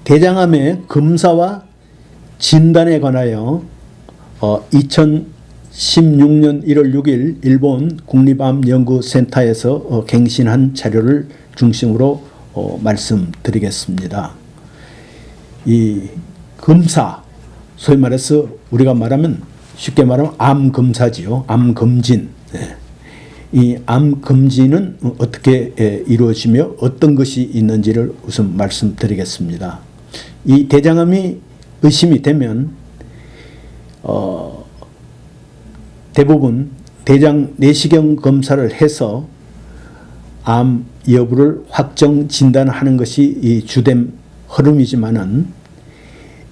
대장암의 검사와 진단에 관하여 2016년 1월 6일 일본 국립암연구센터에서 갱신한 자료를 중심으로 말씀드리겠습니다. 이 검사, 소위 말해서 우리가 말하면 쉽게 말하면 암검사지요. 암검진. 이 암검진은 어떻게 이루어지며 어떤 것이 있는지를 우선 말씀드리겠습니다. 이 대장암이 의심이 되면 대부분 대장 내시경 검사를 해서 암 여부를 확정 진단하는 것이 이 주된 흐름이지만은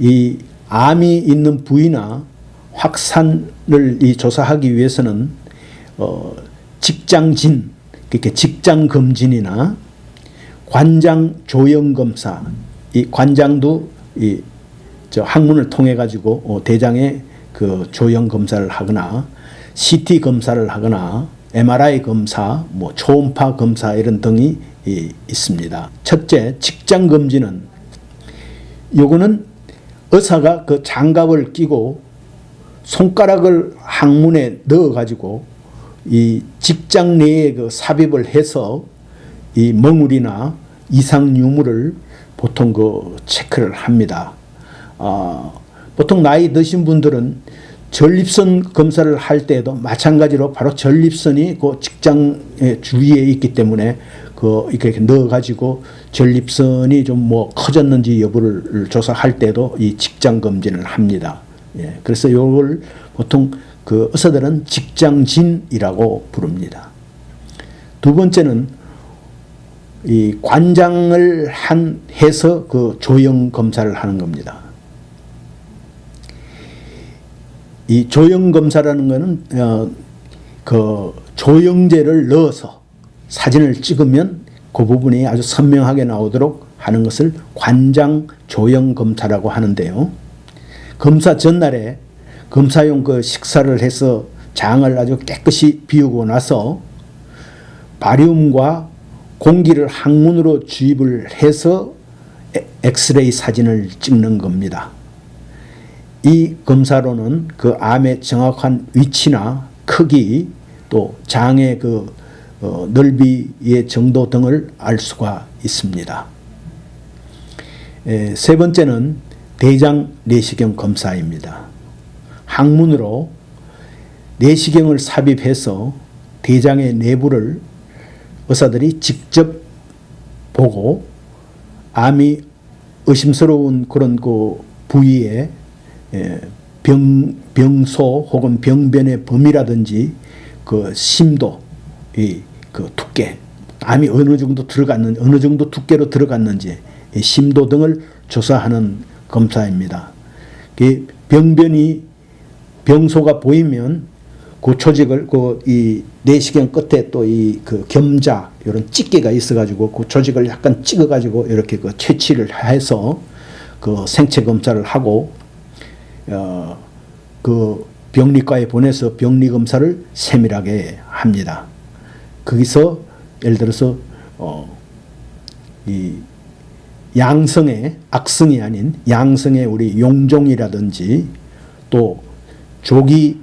이 암이 있는 부위나 확산을 조사하기 위해서는 직장진, 그러니까 직장검진이나 관장 조형 검사, 이 관장도 항문을 통해 가지고 대장의 그 조형 검사를 하거나 CT 검사를 하거나 MRI 검사, 초음파 검사 이런 등이 있습니다. 첫째, 직장 검진은 요거는 의사가 그 장갑을 끼고 손가락을 항문에 넣어 가지고 이 직장 내에 그 삽입을 해서 이 멍울이나 이상 유무를 보통 그 체크를 합니다. 보통 나이 드신 분들은 전립선 검사를 할 때에도 마찬가지로 바로 전립선이 그 직장의 주위에 있기 때문에 이렇게 넣어 가지고 전립선이 좀 커졌는지 여부를 조사할 때도 이 직장 검진을 합니다. 예, 그래서 이걸 보통 그 의사들은 직장진이라고 부릅니다. 두 번째는 이 관장을 해서 그 조형 검사를 하는 겁니다. 이 조형 검사라는 것은 그 조형제를 넣어서 사진을 찍으면 그 부분이 아주 선명하게 나오도록 하는 것을 관장 조형 검사라고 하는데요. 검사 전날에 검사용 그 식사를 해서 장을 아주 깨끗이 비우고 나서 바리움과 공기를 항문으로 주입을 해서 엑스레이 사진을 찍는 겁니다. 이 검사로는 그 암의 정확한 위치나 크기 또 장의 그 넓이의 정도 등을 알 수가 있습니다. 세 번째는 대장 내시경 검사입니다. 항문으로 내시경을 삽입해서 대장의 내부를 의사들이 직접 보고 암이 의심스러운 그런 그 부위에 병소 혹은 병변의 범위라든지 그 심도, 그 두께, 암이 어느 정도 두께로 들어갔는지 심도 등을 조사하는 검사입니다. 병소가 보이면 그 조직을 이 내시경 끝에 또 그 겸자 이런 집게가 있어가지고 그 조직을 약간 찍어가지고 이렇게 그 채취를 해서 그 생체 검사를 하고 그 병리과에 보내서 병리 검사를 세밀하게 합니다. 거기서 예를 들어서 이 양성의 악성이 아닌 양성의 우리 용종이라든지 또 조기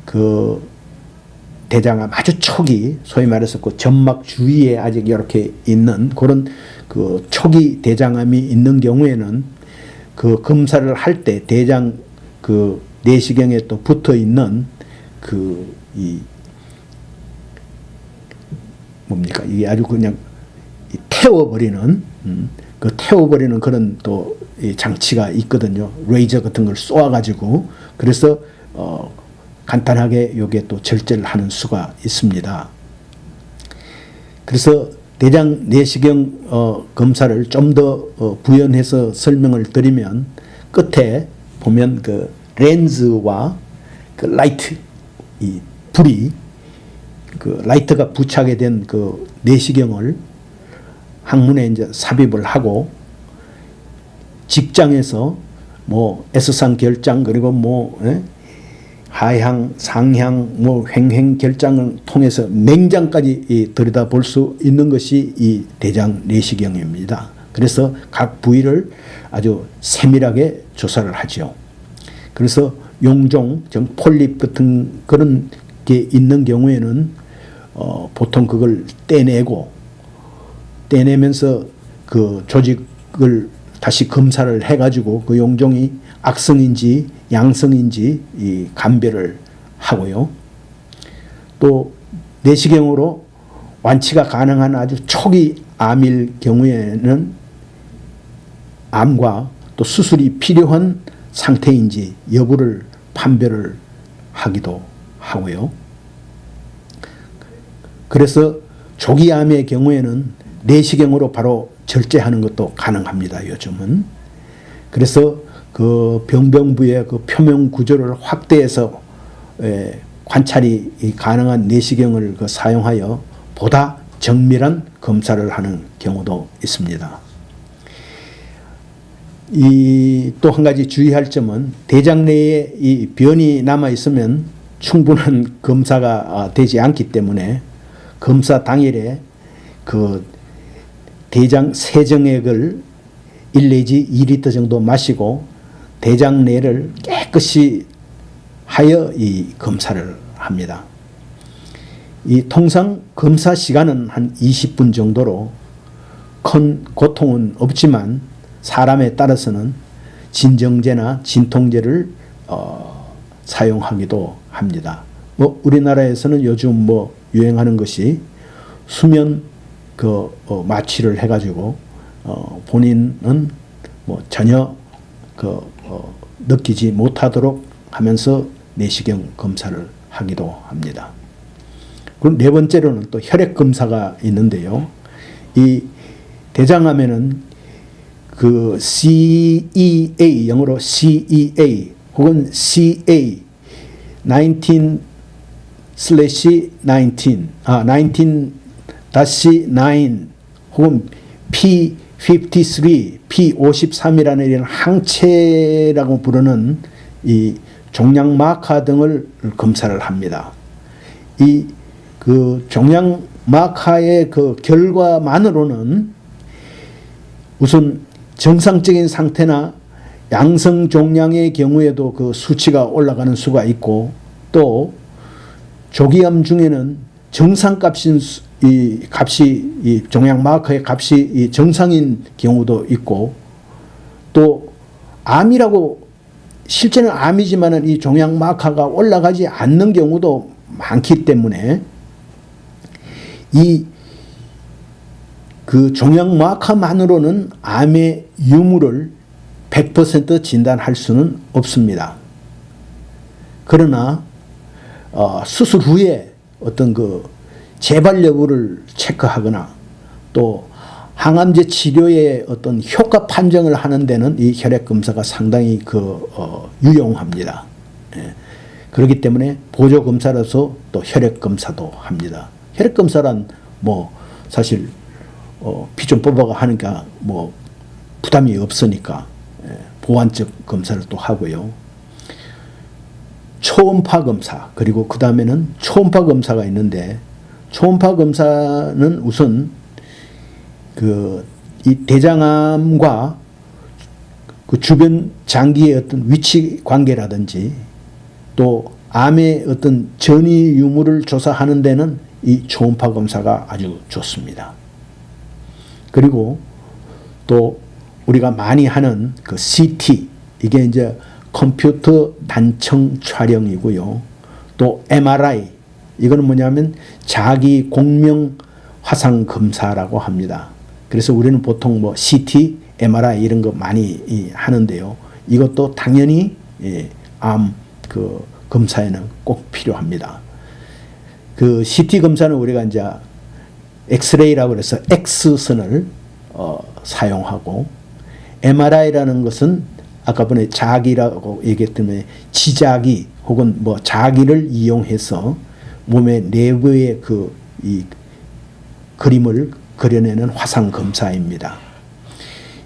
그 대장암 아주 초기 소위 말해서 그 점막 주위에 아직 이렇게 있는 그런 그 초기 대장암이 있는 경우에는 그 검사를 할 때 대장 그 내시경에 또 붙어 있는 이게 아주 그냥 태워버리는 태워버리는 그런 또 장치가 있거든요. 레이저 같은 걸 쏘아가지고 그래서 간단하게 요게 또 절제를 하는 수가 있습니다. 그래서 대장 내시경 검사를 좀 더 부연해서 설명을 드리면 끝에 보면 그 렌즈와 그 라이트, 이 불이 그 라이트가 부착이 된 그 내시경을 항문에 이제 삽입을 하고 직장에서 S상 결장 그리고 하향, 상향, 횡행 결장을 통해서 맹장까지 들여다볼 수 있는 것이 이 대장 내시경입니다. 그래서 각 부위를 아주 세밀하게 조사를 하죠. 그래서 용종, 폴립 같은 그런 게 있는 경우에는 보통 그걸 떼내면서 그 조직을 다시 검사를 해가지고 그 용종이 악성인지 양성인지 이 감별을 하고요. 또 내시경으로 완치가 가능한 아주 초기 암일 경우에는 암과 또 수술이 필요한 상태인지 여부를 판별을 하기도 하고요. 그래서 조기암의 경우에는 내시경으로 바로 절제하는 것도 가능합니다. 요즘은. 그래서 그 병변부의 그 표면 구조를 확대해서 관찰이 가능한 내시경을 사용하여 보다 정밀한 검사를 하는 경우도 있습니다. 또 한 가지 주의할 점은 대장 내에 이 변이 남아 있으면 충분한 검사가 되지 않기 때문에 검사 당일에 그 대장 세정액을 1 내지 2리터 정도 마시고 대장 내를 깨끗이 하여 이 검사를 합니다. 이 통상 검사 시간은 한 20분 정도로 큰 고통은 없지만 사람에 따라서는 진정제나 진통제를 사용하기도 합니다. 우리나라에서는 요즘 유행하는 것이 수면 마취를 해가지고 본인은 전혀 느끼지 못하도록 하면서 내시경 검사를 하기도 합니다. 그리고 네 번째로는 또 혈액 검사가 있는데요. 이 대장암에는 그 CEA, 영어로 CEA 혹은 CA 19/19 혹은 P53, P53이라는 이런 항체라고 부르는 이 종양 마카 등을 검사를 합니다. 이 그 종양 마카의 그 결과만으로는 우선 정상적인 상태나 양성 종양의 경우에도 그 수치가 올라가는 수가 있고, 또 조기암 중에는 정상값인 이 종양 마커의 값이 이 정상인 경우도 있고, 또 암이라고 실제는 암이지만은 이 종양 마커가 올라가지 않는 경우도 많기 때문에 그 종양 마커만으로는 암의 유무를 100% 진단할 수는 없습니다. 그러나 수술 후에 어떤 그 재발 여부를 체크하거나 또 항암제 치료의 어떤 효과 판정을 하는 데는 이 혈액 검사가 상당히 유용합니다. 예. 그렇기 때문에 보조 검사로서 또 혈액 검사도 합니다. 혈액 검사란 사실 피 좀 뽑아가 하니까 부담이 없으니까 보완적 검사를 또 하고요. 초음파 검사, 그리고 그 다음에는 초음파 검사가 있는데, 초음파 검사는 우선 이 대장암과 그 주변 장기의 어떤 위치 관계라든지 또 암의 어떤 전이 유무를 조사하는 데는 이 초음파 검사가 아주 좋습니다. 그리고 또 우리가 많이 하는 그 CT, 이게 이제 컴퓨터 단청 촬영이고요. 또 MRI, 이거는 뭐냐면 자기 공명 화상 검사라고 합니다. 그래서 우리는 보통 CT, MRI 이런 거 많이 하는데요. 이것도 당연히 암 검사에는 꼭 필요합니다. 그 CT 검사는 우리가 이제 엑스레이라고 해서 X선을 사용하고, MRI라는 것은 아까 전에 자기라고 얘기했던 지자기 혹은 자기를 이용해서 몸의 내부의 이 그림을 그려내는 화상 검사입니다.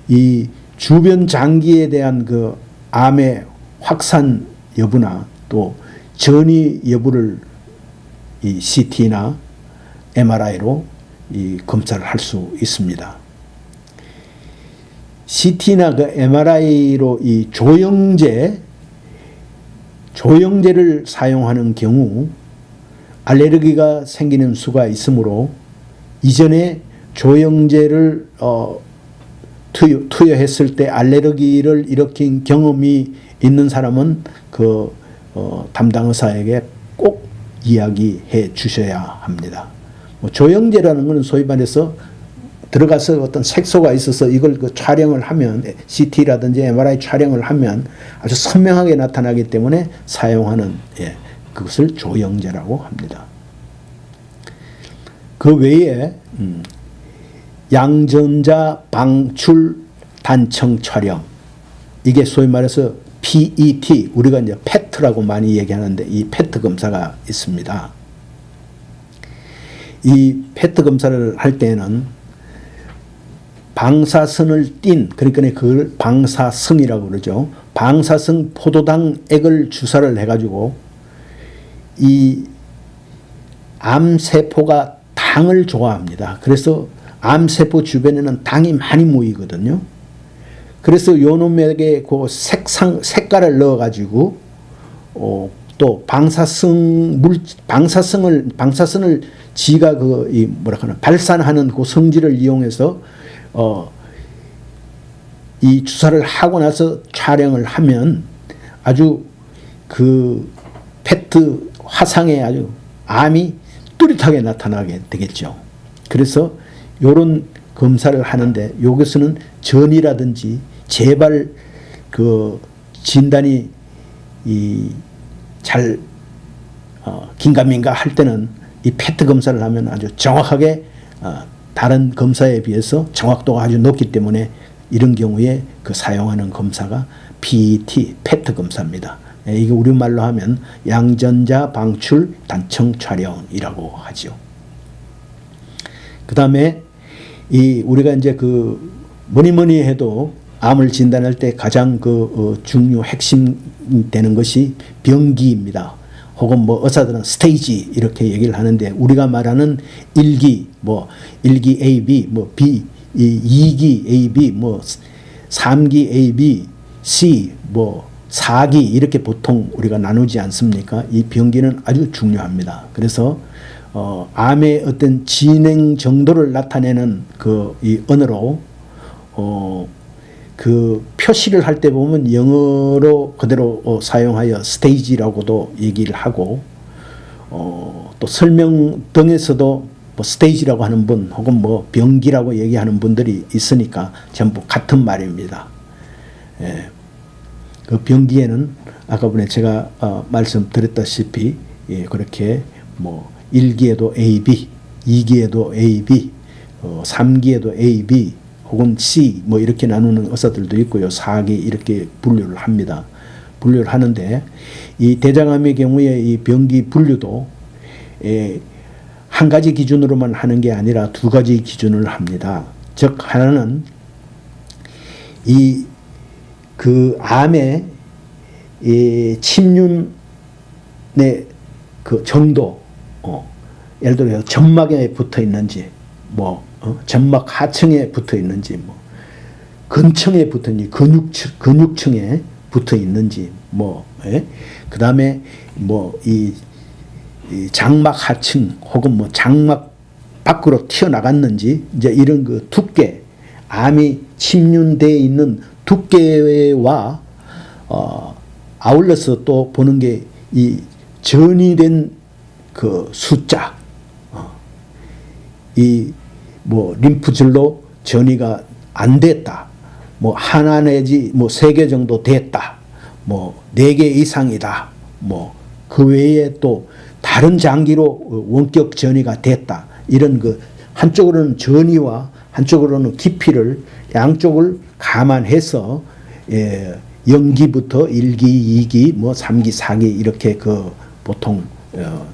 이 주변 장기에 대한 그 암의 확산 여부나 또 전이 여부를 이 CT나 MRI로 이 검사를 할 수 있습니다. CT나 그 MRI로 이 조영제를 사용하는 경우 알레르기가 생기는 수가 있으므로 이전에 조영제를 투여했을 때 알레르기를 일으킨 경험이 있는 사람은 그 담당 의사에게 꼭 이야기해 주셔야 합니다. 뭐 조영제라는 것은 소위 말해서 들어가서 어떤 색소가 있어서 이걸 그 촬영을 하면 CT라든지 MRI 촬영을 하면 아주 선명하게 나타나기 때문에 사용하는 그것을 조영제라고 합니다. 그 외에 양전자 방출 단청 촬영, 이게 소위 말해서 PET, 우리가 이제 PET라고 많이 얘기하는데 이 PET 검사가 있습니다. 이 PET 검사를 할 때는 방사선을 띤, 그러니까 그걸 방사성이라고 그러죠. 방사성 포도당액을 주사를 해가지고 이 암세포가 당을 좋아합니다. 그래서 암세포 주변에는 당이 많이 모이거든요. 그래서 요놈에게 그 색깔을 넣어가지고 또 방사선을 지가 발산하는 그 성질을 이용해서 이 주사를 하고 나서 촬영을 하면 아주 그 페트 화상에 아주 암이 뚜렷하게 나타나게 되겠죠. 그래서 요런 검사를 하는데 여기서는 전이라든지 재발 그 진단이 잘 긴가민가 할 때는 이 페트 검사를 하면 아주 정확하게 다른 검사에 비해서 정확도가 아주 높기 때문에 이런 경우에 그 사용하는 검사가 PET, 페트 검사입니다. 이게 우리말로 하면 양전자 방출 단청 촬영이라고 하죠. 그 다음에 우리가 이제 그 뭐니 해도 암을 진단할 때 가장 중요 핵심 되는 것이 병기입니다. 혹은 뭐 의사들은 스테이지 이렇게 얘기를 하는데 우리가 말하는 1기, 뭐 1기 AB, 뭐 B, 2기 AB, 뭐 3기 AB, C, 뭐 4기 이렇게 보통 우리가 나누지 않습니까? 이 병기는 아주 중요합니다. 그래서 암의 어떤 진행 정도를 나타내는 이 언어로 그 표시를 할 때 보면 영어로 그대로 사용하여 스테이지라고도 얘기를 하고 또 설명 등에서도 뭐 스테이지라고 하는 분 혹은 뭐 병기라고 얘기하는 분들이 있으니까 전부 같은 말입니다. 그 병기에는 아까 전에 제가 말씀드렸다시피 그렇게 뭐 1기에도 AB, 2기에도 AB, 3기에도 AB 혹은 C 뭐 이렇게 나누는 의사들도 있고요. 4기 이렇게 분류를 합니다. 분류를 하는데 이 대장암의 경우에 이 병기 분류도 한 가지 기준으로만 하는 게 아니라 두 가지 기준을 합니다. 즉 하나는 그 암의 침륜의 그 정도, 예를 들어 점막에 붙어 있는지, 뭐 점막 하층에 붙어 있는지, 뭐 근층에 붙어 있는지, 근육층에 붙어 있는지, 그 다음에 뭐 이 장막 하층 혹은 뭐 장막 밖으로 튀어나갔는지, 이제 이런 그 두께, 암이 침륜되어 있는 두께와 아울러서 또 보는 게 이 전이된 그 숫자, 이 뭐 림프질로 전이가 안 됐다, 뭐 하나 내지 뭐 3개 정도 됐다, 뭐 4개 이상이다, 뭐 그 외에 또 다른 장기로 원격 전이가 됐다, 이런 그 한쪽으로는 전이와 한쪽으로는 깊이를 양쪽을 감안해서 0기부터 1기, 2기, 뭐 3기, 4기 이렇게 그 보통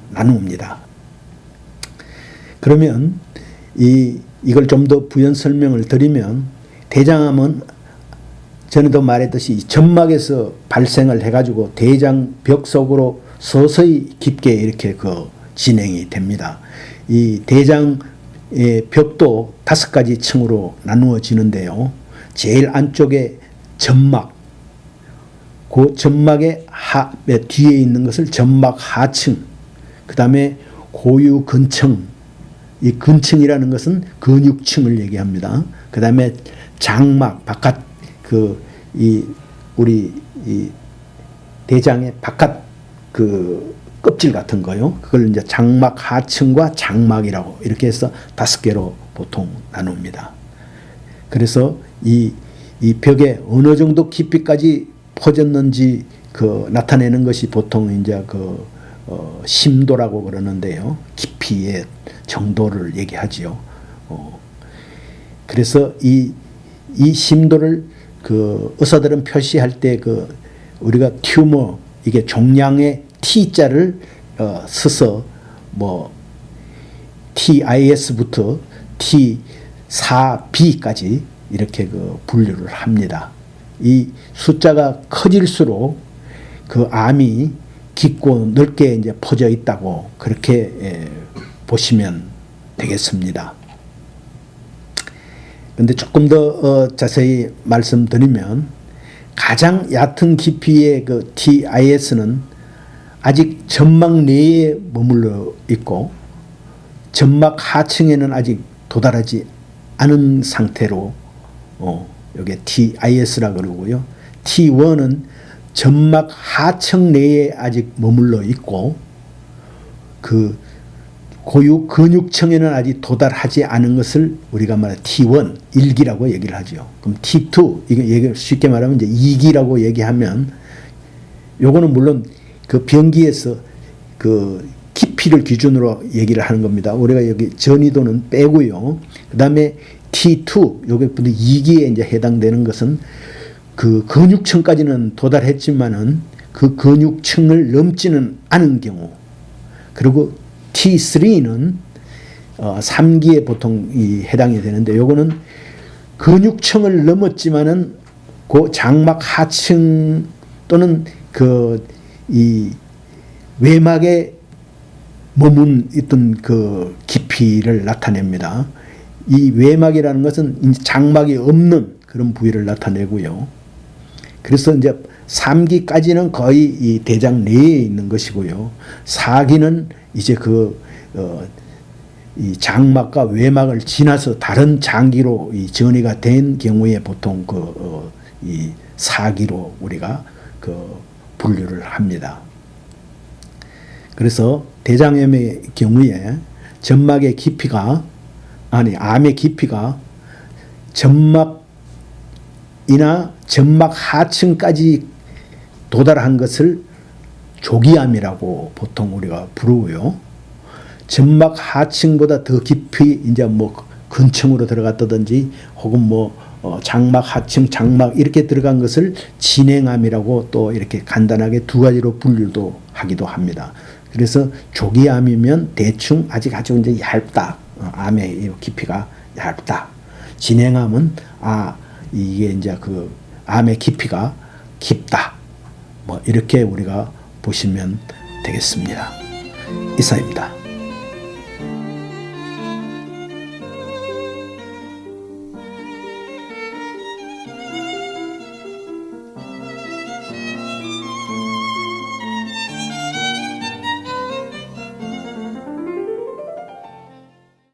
나눕니다. 그러면 이걸 좀 더 부연 설명을 드리면 대장암은 전에도 말했듯이 점막에서 발생을 해가지고 대장벽 속으로 서서히 깊게 이렇게 그 진행이 됩니다. 이 대장의 벽도 5가지 층으로 나누어지는데요. 제일 안쪽에 점막, 그 점막의 뒤에 있는 것을 점막 하층, 그 다음에 고유근층, 이 근층이라는 것은 근육층을 얘기합니다. 그 다음에 장막, 바깥, 우리 대장의 바깥 껍질 같은 거요. 그걸 이제 장막 하층과 장막이라고 이렇게 해서 5개로 보통 나눕니다. 그래서 이 벽에 어느 정도 깊이까지 퍼졌는지 나타내는 것이 보통 이제 심도라고 그러는데요. 깊이의 정도를 얘기하지요. 그래서 이 심도를 의사들은 표시할 때 우리가 튜머, 이게 종양의 T자를 써서 TIS부터 T4B까지 이렇게 분류를 합니다. 이 숫자가 커질수록 암이 깊고 넓게 이제 퍼져 있다고 그렇게 보시면 되겠습니다. 그런데 조금 더 자세히 말씀드리면 가장 얕은 깊이의 TIS는 아직 점막 내에 머물러 있고 점막 하층에는 아직 도달하지 않은 상태로 여기 TIS라 그러고요. T1은 점막 하층 내에 아직 머물러 있고 고유 근육층에는 아직 도달하지 않은 것을 우리가 말해 T1, 1기라고 얘기를 하죠. 그럼 T2, 이게 쉽게 말하면 이제 2기라고 얘기하면 요거는 물론 병기에서 깊이를 기준으로 얘기를 하는 겁니다. 우리가 여기 전이도는 빼고요. 그 다음에 T2, 요게 2기에 이제 해당되는 것은 근육층까지는 도달했지만은 그 근육층을 넘지는 않은 경우, 그리고 T3는 3기에 보통 해당이 되는데 요거는 근육층을 넘었지만은 그 장막 하층 또는 이 외막에 머문 있던 깊이를 나타냅니다. 이 외막이라는 것은 장막이 없는 그런 부위를 나타내고요. 그래서 이제 3기까지는 거의 이 대장 내에 있는 것이고요. 4기는 이제 이 장막과 외막을 지나서 다른 장기로 이 전이가 된 경우에 보통 이 4기로 우리가 분류를 합니다. 그래서 대장암의 경우에 암의 깊이가 점막이나 점막 하층까지 도달한 것을 조기암이라고 보통 우리가 부르고요. 점막 하층보다 더 깊이 이제 근층으로 들어갔다든지 혹은 장막 하층, 장막 이렇게 들어간 것을 진행암이라고 또 이렇게 간단하게 2가지로 분류도 하기도 합니다. 그래서 조기암이면 대충 아직 아주 이제 얇다. 암의 깊이가 얇다. 진행암은 이게 이제 암의 깊이가 깊다. 이렇게 우리가 보시면 되겠습니다. 이상입니다.